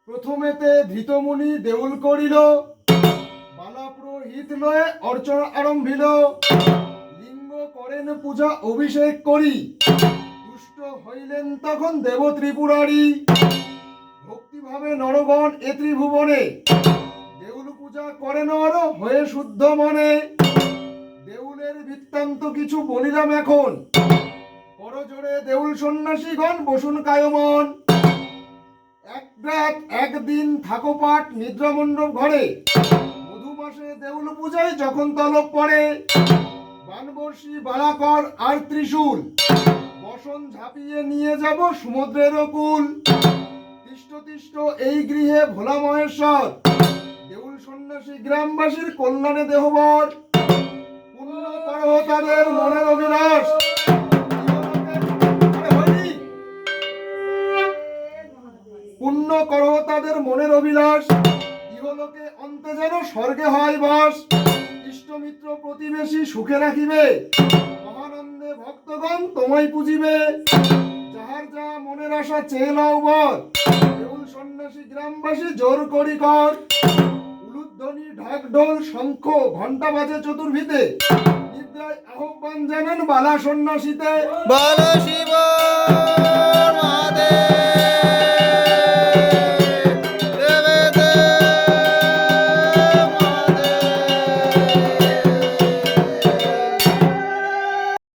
প্রথমেতে ধৃতমুনি দেউল করিল, বালা পুরোহিত লয়ে অর্চনা আরম্ভিল। লিঙ্গ করেন পূজা অভিষেক করি, তুষ্ট হইলেন তখন দেব ত্রিপুরারি। ভক্তিভাবে নরগণ এ ত্রিভুবনে, দেউল পূজা করে নর হয়ে শুদ্ধ মনে। দেউলের বৃত্তান্ত কিছু বলিলাম এখন, করজোড়ে দেউল সন্ন্যাসীগণ বসুন কায়মন। এক রাত একদিন থাকো পাঠ নিদ্রামণ্ডপ ঘরে, মধুমাসে দেউল পূজায় যখন তলব পড়ে। বানবর্ষী বালাকর আর ত্রিশূল, বসন ঝাঁপিয়ে নিয়ে যাব সমুদ্রের কুল। তিষ্ট তিষ্ট এই গৃহে ভোলা মহেশ্বর, দেউল সন্ন্যাসী গ্রামবাসীর কল্যাণে দেহবর। পুণ্য করো তাদের মনের অভিলাষ, পুণ্য করো তাদের মনের অভিলাষ। ইহলোকে অন্তে যেন স্বর্গে হয় বাস। ইষ্টমিত্র প্রতিবেশী সুখে রাখিবে, মহানন্দে ভক্তগণ তোমায় পুজিবে। যাহার যা মনের আশা চেয়ে নাও বর, দেউল সন্ন্যাসী গ্রামবাসী জোর করি কর। উলুধ্বনি ঢাক ঢোল শঙ্খ ঘণ্টা বাজে চতুর্ভিতে, নিদ্রায় আহ্বান জানান বালা সন্ন্যাসীতে। বালা শিবা।